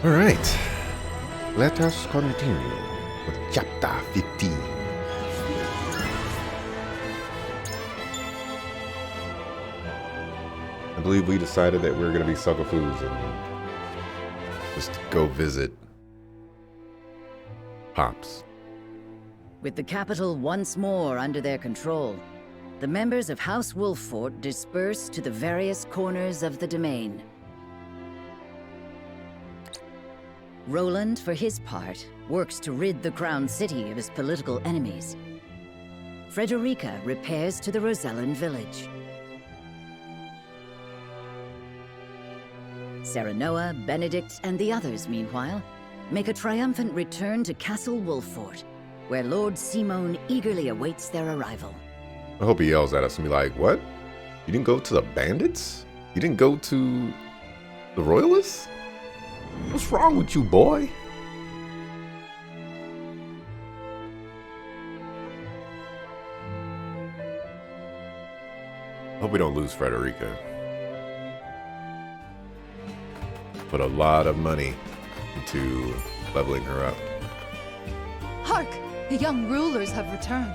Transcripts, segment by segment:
All right. Let us continue with chapter 15. I believe we decided that we were going to be sucker fools and just go visit Pops. With the capital once more under their control, the members of House Wolffort disperse to the various corners of the domain. Roland, for his part, works to rid the Crown City of his political enemies. Frederica repairs to the Rosellan village. Serenoa, Benedict, and the others, meanwhile, make a triumphant return to Castle Wolffort, where Lord Simon eagerly awaits their arrival. I hope he yells at us and be like, what? You didn't go to the bandits? You didn't go to the royalists? What's wrong with you, boy? Hope we don't lose Frederica. Put a lot of money into leveling her up. Hark! The young rulers have returned.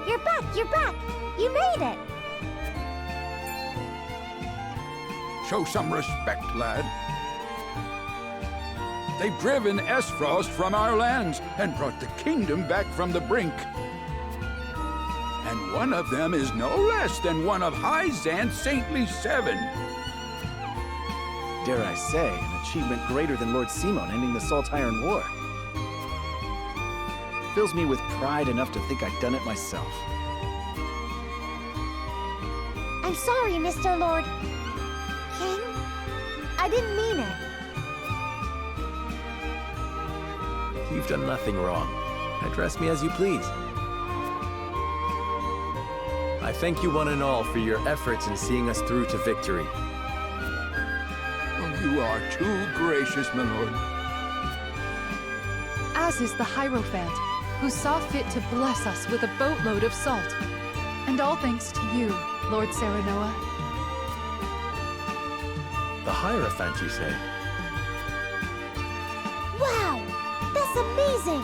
You're back! You're back! You made it! Show some respect, lad. They've driven Esfrost from our lands and brought the kingdom back from the brink. And one of them is no less than one of Hyzant's saintly 7. Dare I say, an achievement greater than Lord Simon ending the Saltiron War. Fills me with pride enough to think I'd done it myself. I'm sorry, Mr. Lord. King? I didn't mean it. You've done nothing wrong. Address me as you please. I thank you one and all for your efforts in seeing us through to victory. Oh, you are too gracious, my lord. As is the Hierophant, who saw fit to bless us with a boatload of salt. And all thanks to you, Lord Serenoa. The Hierophant, you say? Wow! That's amazing!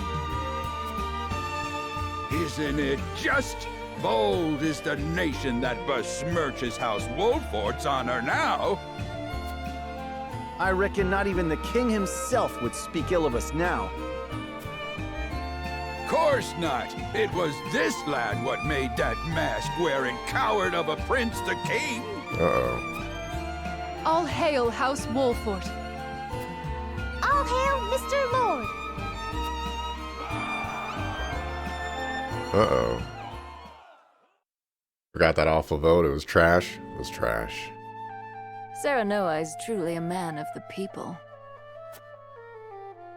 Isn't it just? Bold is the nation that besmirches House Wolffort's honor now. I reckon not even the king himself would speak ill of us now. Course not. It was this lad what made that mask-wearing coward of a prince the king. Uh-oh. All hail House Wolffort. All hail Mr. Lord! Uh-oh. Forgot that awful vote. It was trash. It was trash. Serenoa is truly a man of the people.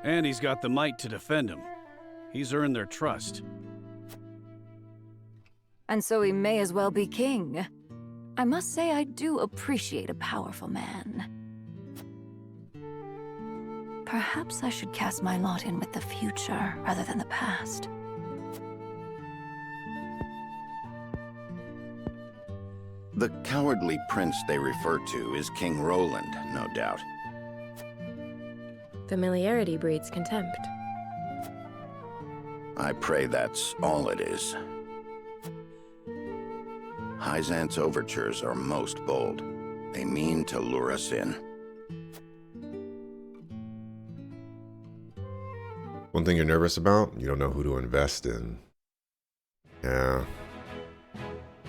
And he's got the might to defend him. He's earned their trust. And so he may as well be king. I must say I do appreciate a powerful man. Perhaps I should cast my lot in with the future rather than the past. The cowardly prince they refer to is King Roland, no doubt. Familiarity breeds contempt. I pray that's all it is. Hyzant's overtures are most bold. They mean to lure us in. One thing you're nervous about, you don't know who to invest in. Yeah.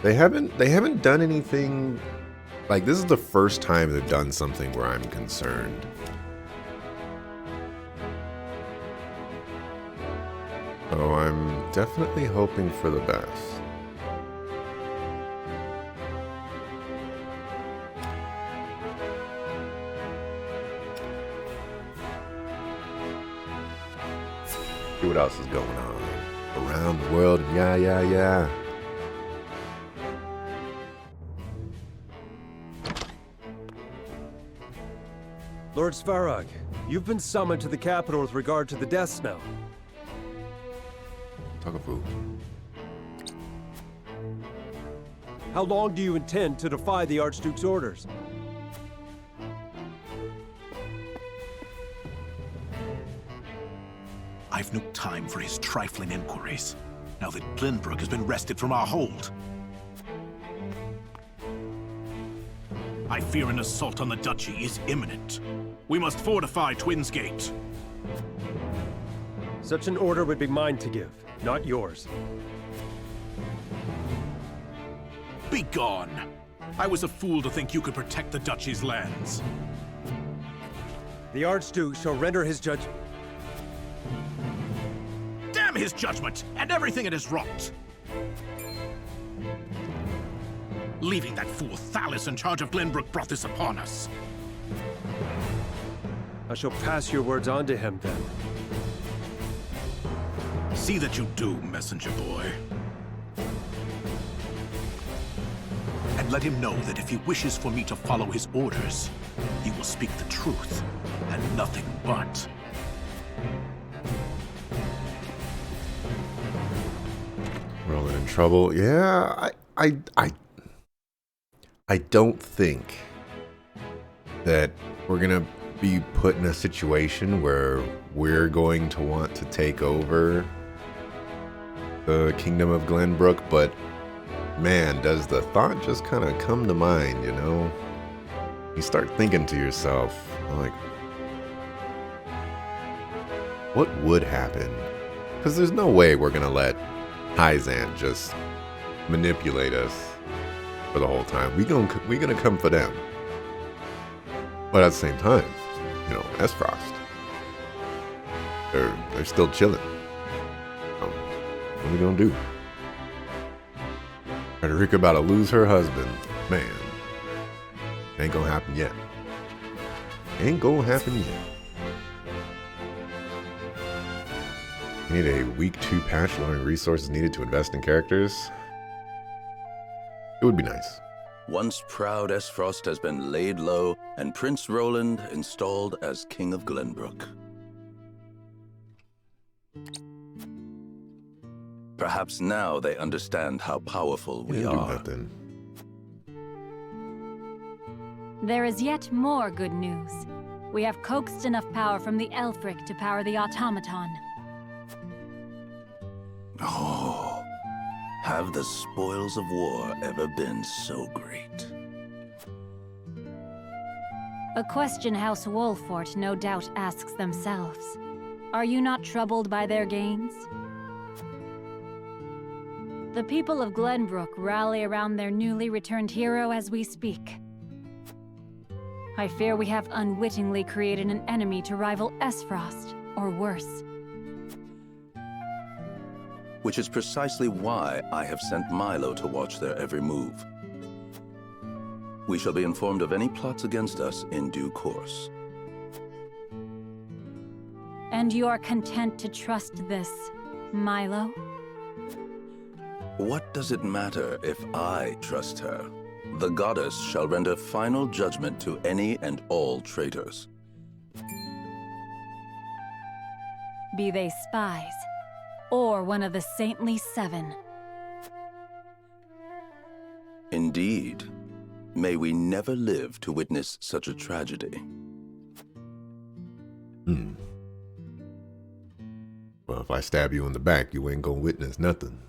They haven't done anything, like this is the first time they've done something where I'm concerned. Oh, I'm definitely hoping for the best. See what else is going on around the world. Yeah. Lord Svarog, you've been summoned to the capital with regard to the death snow. Talk of food. How long do you intend to defy the Archduke's orders? I've no time for his trifling inquiries, now that Glenbrook has been wrested from our hold. I fear an assault on the duchy is imminent. We must fortify Twins Gate. Such an order would be mine to give, not yours. Begone! I was a fool to think you could protect the duchy's lands. The Archduke shall render his judgment. Damn his judgment, and everything it has wrought! Leaving that fool Thalys in charge of Glenbrook brought this upon us. I shall pass your words on to him, then. See that you do, messenger boy. And let him know that if he wishes for me to follow his orders, he will speak the truth, and nothing but. Rolling in trouble. Yeah, I don't think that we're gonna be put in a situation where we're going to want to take over the Kingdom of Glenbrook, but man, does the thought just kind of come to mind, you know? You start thinking to yourself, like, what would happen? Because there's no way we're gonna let Hyzant just manipulate us for the whole time. We're gonna come for them. But at the same time, you know, Esfrost, they're still chilling. What are we gonna do? Frederica about to lose her husband. Man, ain't gonna happen yet. Ain't gonna happen yet. We need a week 2 patch lowering resources needed to invest in characters. It would be nice. Once proud Esfrost has been laid low, and Prince Roland installed as King of Glenbrook. Perhaps now they understand how powerful we are. There is yet more good news. We have coaxed enough power from the Elfric to power the automaton. Oh, have the spoils of war ever been so great? A question House Wolfort no doubt asks themselves. Are you not troubled by their gains? The people of Glenbrook rally around their newly returned hero as we speak. I fear we have unwittingly created an enemy to rival Esfrost, or worse. Which is precisely why I have sent Milo to watch their every move. We shall be informed of any plots against us in due course. And you are content to trust this, Milo? What does it matter if I trust her? The goddess shall render final judgment to any and all traitors. Be they spies, or one of the Saintly Seven. Indeed. May we never live to witness such a tragedy. Well, if I stab you in the back, you ain't gonna witness nothing.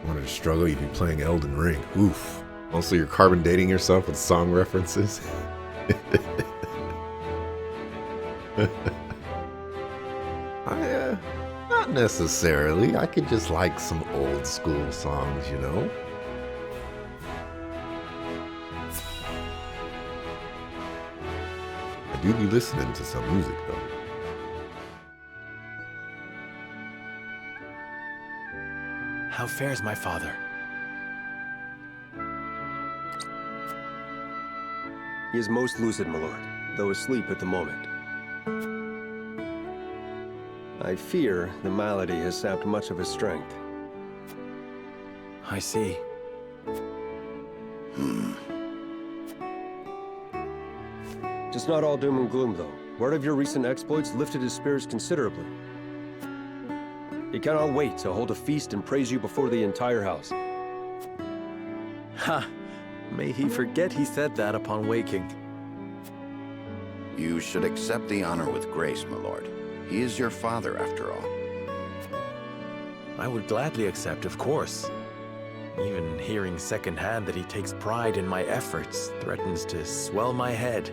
Wanted to struggle, you'd be playing Elden Ring. Oof. Also, you're carbon dating yourself with song references. Not necessarily. I could just like some old school songs, you know? I do be listening to some music, though. How fares my father? He is most lucid, my lord, though asleep at the moment. I fear the malady has sapped much of his strength. I see. It's not all doom and gloom, though. Word of your recent exploits lifted his spirits considerably. He cannot wait to hold a feast and praise you before the entire house. Ha! May he forget he said that upon waking. You should accept the honor with grace, my lord. He is your father, after all. I would gladly accept, of course. Even hearing secondhand that he takes pride in my efforts threatens to swell my head.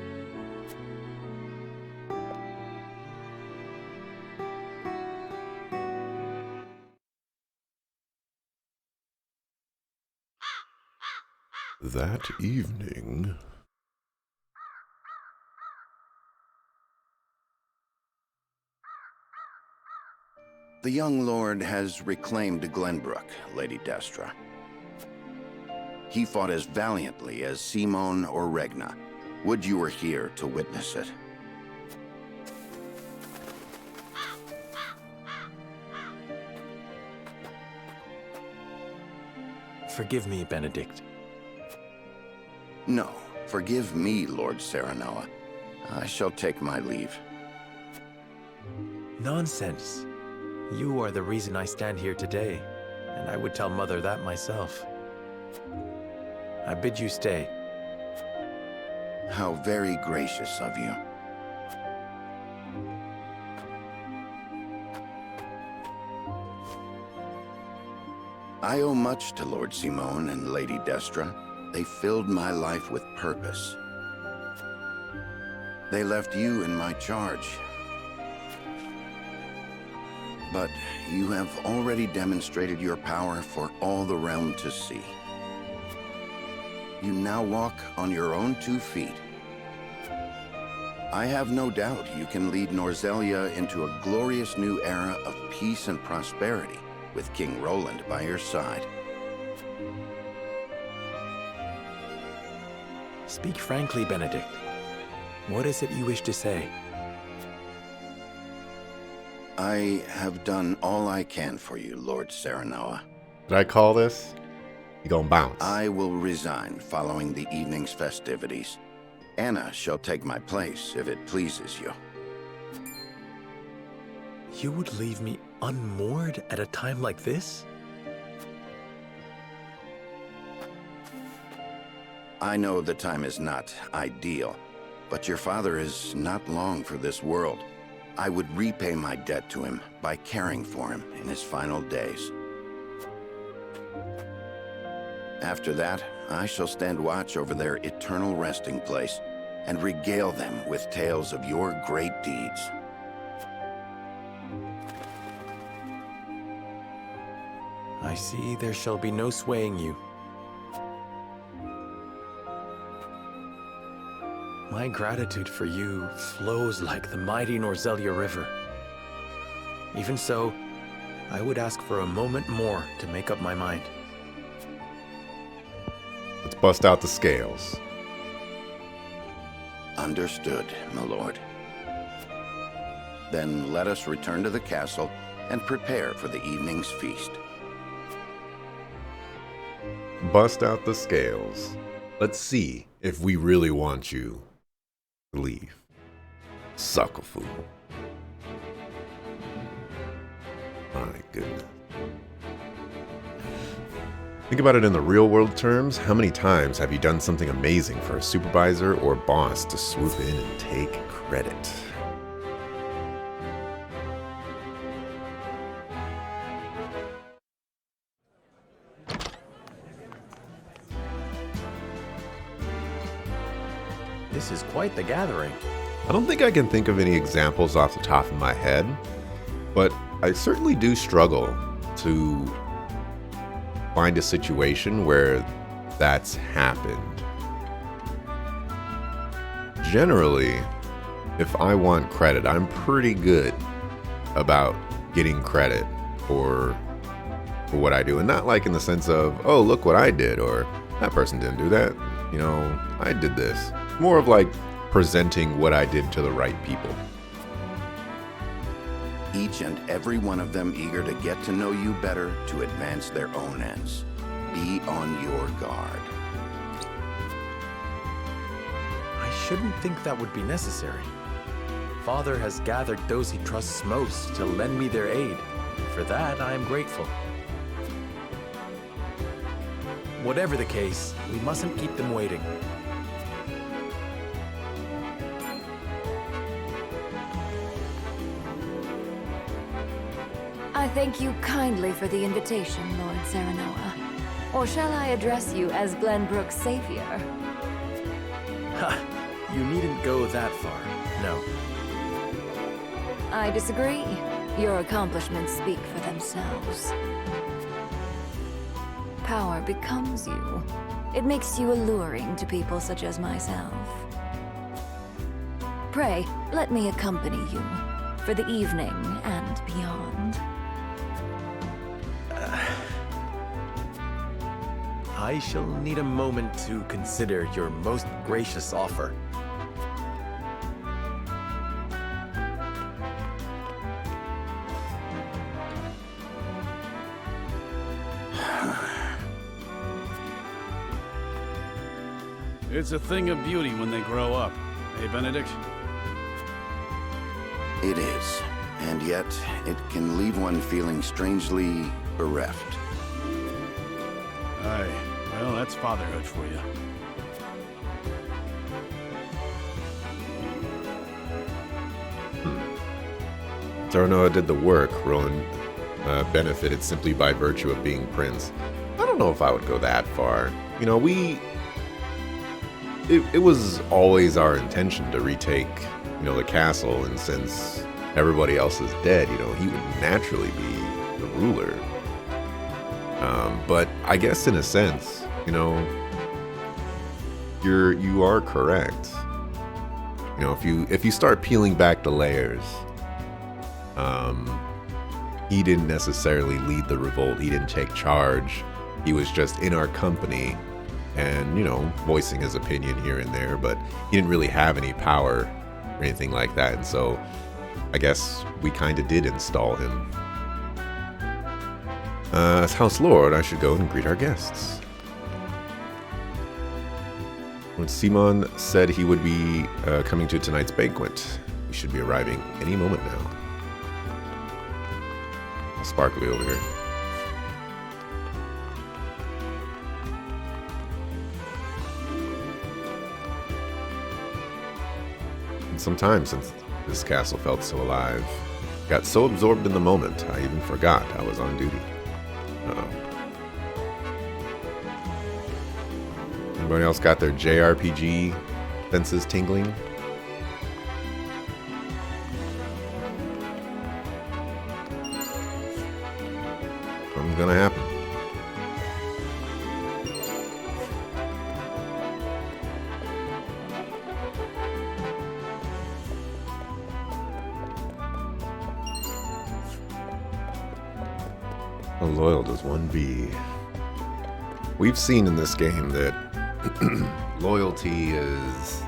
That evening... The young lord has reclaimed Glenbrook, Lady Destra. He fought as valiantly as Simon or Regna. Would you were here to witness it. Forgive me, Benedict. No, forgive me, Lord Serenoa. I shall take my leave. Nonsense. You are the reason I stand here today, and I would tell Mother that myself. I bid you stay. How very gracious of you. I owe much to Lord Simon and Lady Destra. They filled my life with purpose. They left you in my charge. But you have already demonstrated your power for all the realm to see. You now walk on your own 2 feet. I have no doubt you can lead Norzelia into a glorious new era of peace and prosperity, with King Roland by your side. Speak frankly, Benedict. What is it you wish to say? I have done all I can for you, Lord Serenoa. Did I call this? You gonna bounce. I will resign following the evening's festivities. Anna shall take my place if it pleases you. You would leave me unmoored at a time like this? I know the time is not ideal, but your father is not long for this world. I would repay my debt to him by caring for him in his final days. After that, I shall stand watch over their eternal resting place and regale them with tales of your great deeds. I see there shall be no swaying you. My gratitude for you flows like the mighty Norzelia River. Even so, I would ask for a moment more to make up my mind. Let's bust out the scales. Understood, my lord. Then let us return to the castle and prepare for the evening's feast. Bust out the scales. Let's see if we really want you to leave. Sucker fool. My goodness. Think about it in the real world terms. How many times have you done something amazing for a supervisor or boss to swoop in and take credit? This is quite the gathering. I don't think I can think of any examples off the top of my head, but I certainly do struggle to find a situation where that's happened. Generally, if I want credit, I'm pretty good about getting credit for what I do. And not like in the sense of, oh, look what I did, or that person didn't do that. You know, I did this. More of like presenting what I did to the right people. Each and every one of them eager to get to know you better to advance their own ends. Be on your guard. I shouldn't think that would be necessary. Father has gathered those he trusts most to lend me their aid. For that, I am grateful. Whatever the case, we mustn't keep them waiting. I thank you kindly for the invitation, Lord Serenoa. Or shall I address you as Glenbrook's savior? Ha! You needn't go that far. No. I disagree. Your accomplishments speak for themselves. Power becomes you. It makes you alluring to people such as myself. Pray, let me accompany you for the evening and beyond. I shall need a moment to consider your most gracious offer. It's a thing of beauty when they grow up. Hey, Benedict? It is, and yet it can leave one feeling strangely bereft. Aye. Well, that's fatherhood for you. Serenoa did the work. Roland benefited simply by virtue of being prince. I don't know if I would go that far. You know, it was always our intention to retake, you know, the castle, and since everybody else is dead, you know, he would naturally be the ruler. But I guess in a sense, you know, you are correct. You know, if you start peeling back the layers, he didn't necessarily lead the revolt. He didn't take charge. He was just in our company and, you know, voicing his opinion here and there, but he didn't really have any power or anything like that. And so I guess we kind of did install him. As House Lord, I should go and greet our guests. When Simon said he would be coming to tonight's banquet, he should be arriving any moment now. Sparkly over here. It's some time since this castle felt so alive. Got so absorbed in the moment, I even forgot I was on duty. Uh-oh. Anybody else got their JRPG senses tingling? Something's gonna happen. How loyal does one be? We've seen in this game that loyalty is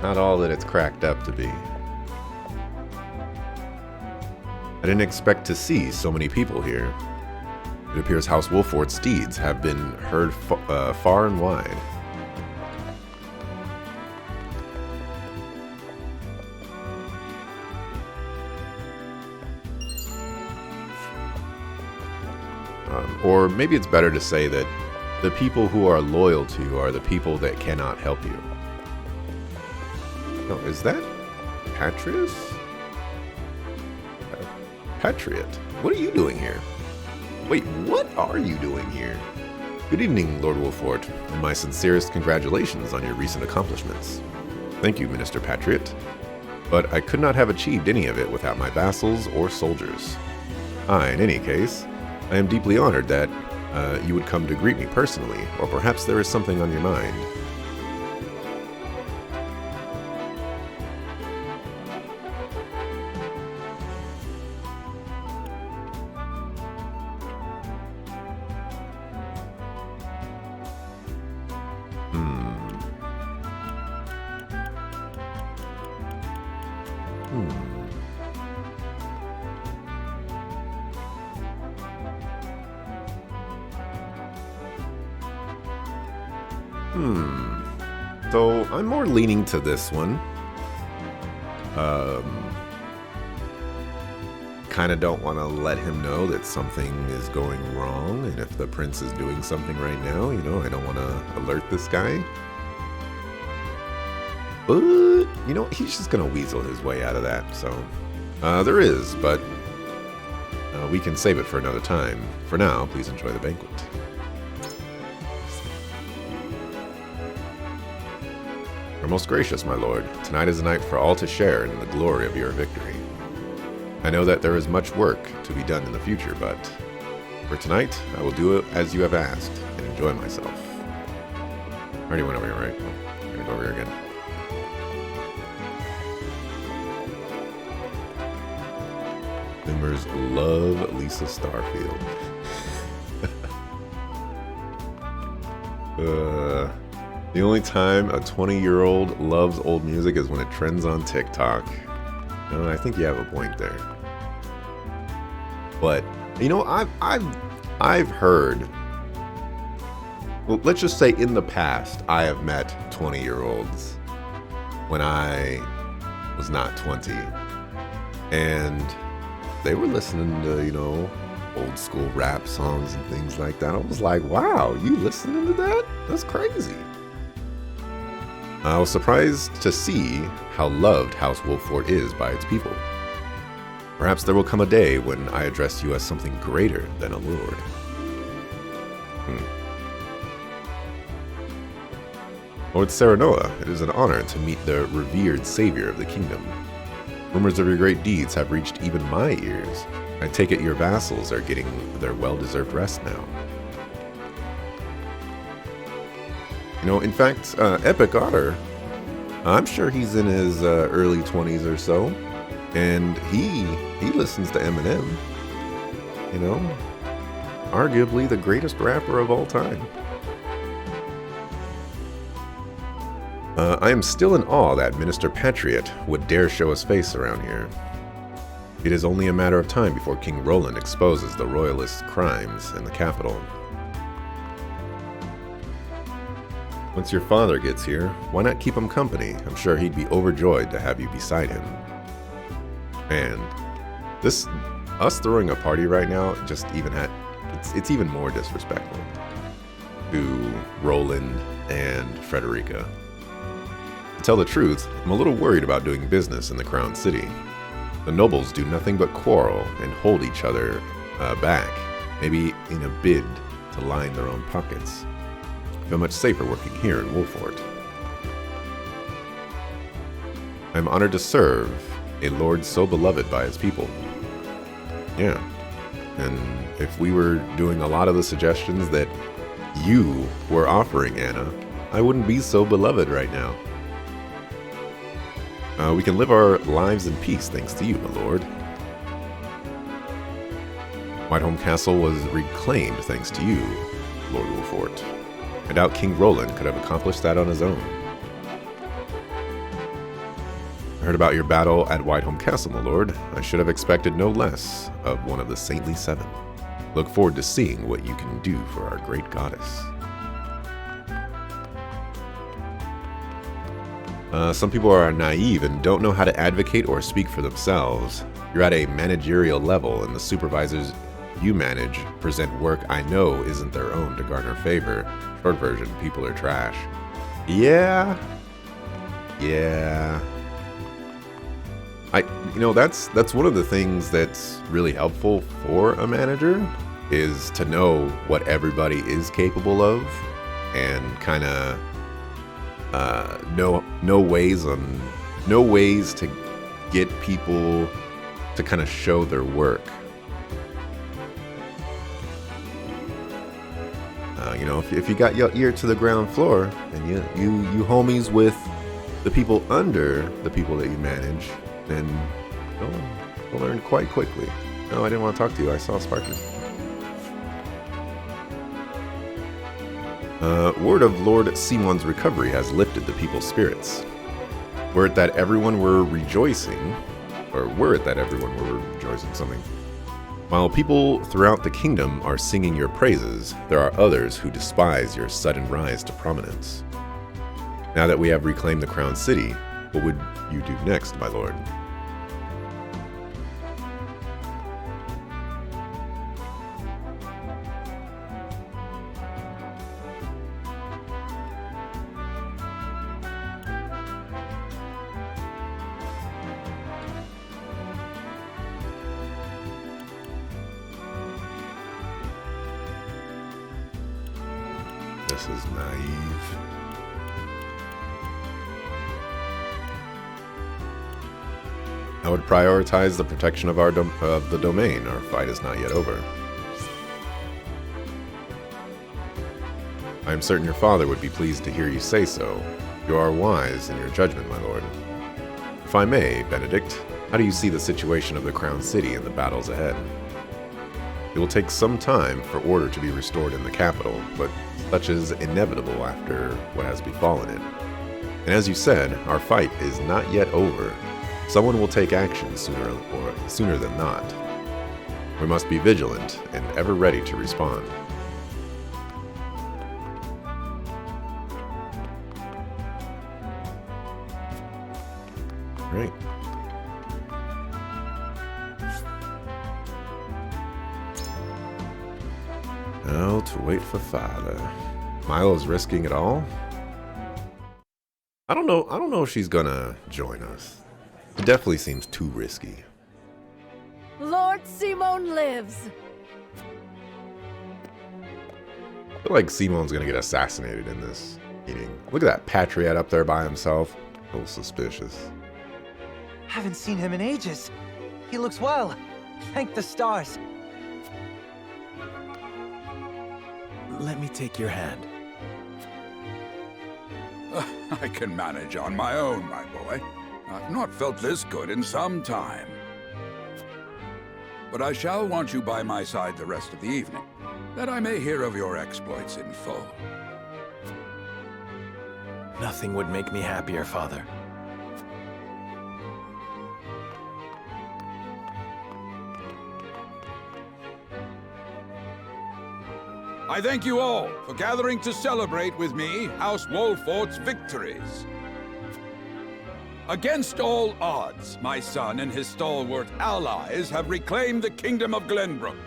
not all that it's cracked up to be. I didn't expect to see so many people here. It appears House Wolfort's deeds have been heard far and wide. Or maybe it's better to say that the people who are loyal to you are the people that cannot help you. No, is that Patrius? Patriot, what are you doing here? Wait, what are you doing here? Good evening, Lord Wolfort, and my sincerest congratulations on your recent accomplishments. Thank you, Minister Patriot. But I could not have achieved any of it without my vassals or soldiers. In any case, I am deeply honored that you would come to greet me personally, or perhaps there is something on your mind. So I'm more leaning to this one. kind of don't want to let him know that something is going wrong. And if the prince is doing something right now, you know, I don't want to alert this guy. But, you know, he's just going to weasel his way out of that. So, there is, but we can save it for another time. For now, please enjoy the banquet. Our most gracious, my lord, tonight is a night for all to share in the glory of your victory. I know that there is much work to be done in the future, but for tonight, I will do it as you have asked and enjoy myself. I already went over here, right? I'm gonna go over here again. Boomers love Lisa Starfield. The only time a 20-year-old loves old music is when it trends on TikTok. I think you have a point there. But you know, I've heard. Well, let's just say in the past, I have met 20-year-olds when I was not 20, and they were listening to, you know, old school rap songs and things like that. I was like, wow, you listening to that? That's crazy. I was surprised to see how loved House Wolffort is by its people. Perhaps there will come a day when I address you as something greater than a lord. Lord Serenoa, it is an honor to meet the revered savior of the kingdom. Rumors of your great deeds have reached even my ears. I take it your vassals are getting their well-deserved rest now. You know, in fact, Epic Otter, I'm sure he's in his early 20s or so, and he listens to Eminem. You know, arguably the greatest rapper of all time. I am still in awe that Minister Patriot would dare show his face around here. It is only a matter of time before King Roland exposes the royalist crimes in the capital. Once your father gets here, why not keep him company? I'm sure he'd be overjoyed to have you beside him. And us throwing a party right now just even it's even more disrespectful to Roland and Frederica. To tell the truth, I'm a little worried about doing business in the Crown City. The nobles do nothing but quarrel and hold each other back, maybe in a bid to line their own pockets. I feel much safer working here in Wolffort. I'm honored to serve a lord so beloved by his people. Yeah, and if we were doing a lot of the suggestions that you were offering, Anna, I wouldn't be so beloved right now. We can live our lives in peace thanks to you, my lord. Whiteholm Castle was reclaimed thanks to you, Lord Wolffort. I doubt King Roland could have accomplished that on his own. I heard about your battle at Whiteholm Castle, my lord. I should have expected no less of one of the Saintly Seven. Look forward to seeing what you can do for our great goddess. Some people are naive and don't know how to advocate or speak for themselves. You're at a managerial level, and the supervisors you manage present work I know isn't their own to garner favor. Short version, people are trash. Yeah. You know, that's one of the things that's really helpful for a manager, is to know what everybody is capable of and kind of know ways to get people to kind of show their work. You know, if you got your ear to the ground floor and you homies with the people under the people that you manage, then you'll learn quite quickly. No, I didn't want to talk to you. I saw Sparky. Word of Lord Simon's recovery has lifted the people's spirits. Were it that everyone were rejoicing, something. While people throughout the kingdom are singing your praises, there are others who despise your sudden rise to prominence. Now that we have reclaimed the Crown City, what would you do next, my lord? This is naive. I would prioritize the protection of the domain. Our fight is not yet over. I am certain your father would be pleased to hear you say so. You are wise in your judgment, my lord. If I may, Benedict, how do you see the situation of the Crown City and the battles ahead? It will take some time for order to be restored in the capital, but such is inevitable after what has befallen it. And as you said, our fight is not yet over. Someone will take action sooner than not. We must be vigilant and ever ready to respond. Great. Now to wait for father. Milo's risking it all? I don't know if she's gonna join us. It definitely seems too risky. Lord Simon lives! I feel like Simon's gonna get assassinated in this meeting. Look at that Patriot up there by himself. A little suspicious. Haven't seen him in ages. He looks well. Thank the stars. Let me take your hand. I can manage on my own, my boy. I've not felt this good in some time. But I shall want you by my side the rest of the evening, that I may hear of your exploits in full. Nothing would make me happier, Father. I thank you all for gathering to celebrate with me House Wolfort's victories. Against all odds, my son and his stalwart allies have reclaimed the Kingdom of Glenbrook.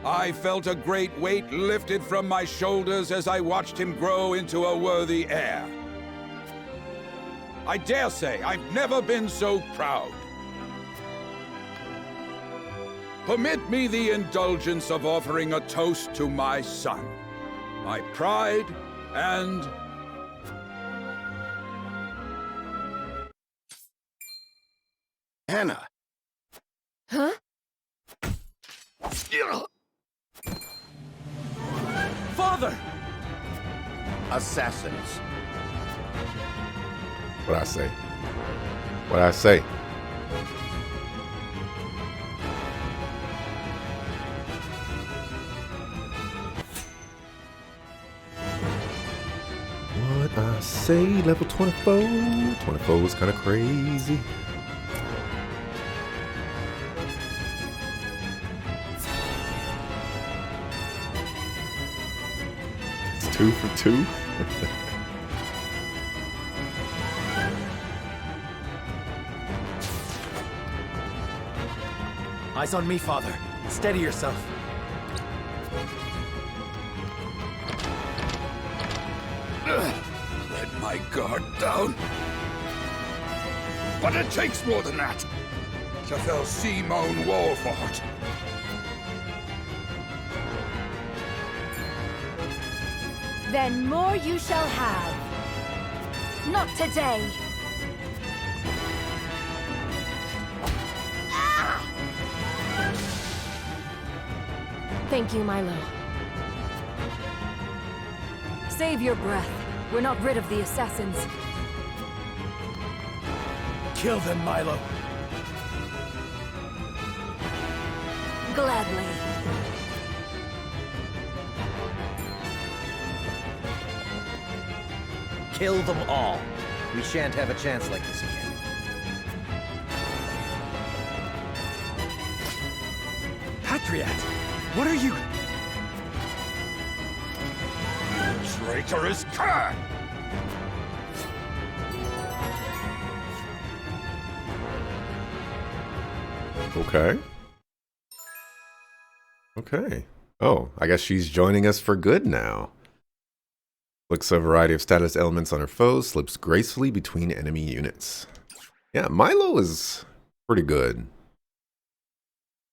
I felt a great weight lifted from my shoulders as I watched him grow into a worthy heir. I dare say I've never been so proud. Permit me the indulgence of offering a toast to my son, my pride and... Hannah! Huh? Father! Assassins. What'd I say? What'd I say? What I say, level 24. 24 was kind of crazy. It's 2 for 2. Eyes on me, Father. Steady yourself. Let my guard down. But it takes more than that to fell Simon Wolfort. Then more you shall have. Not today. Thank you, Milo. Save your breath. We're not rid of the assassins. Kill them, Milo. Gladly. Kill them all. We shan't have a chance like this again. Patriot! What are you... Traitorous cur! Okay. Okay. Oh, I guess she's joining us for good now. Looks a variety of status elements on her foes, slips gracefully between enemy units. Yeah, Milo is pretty good.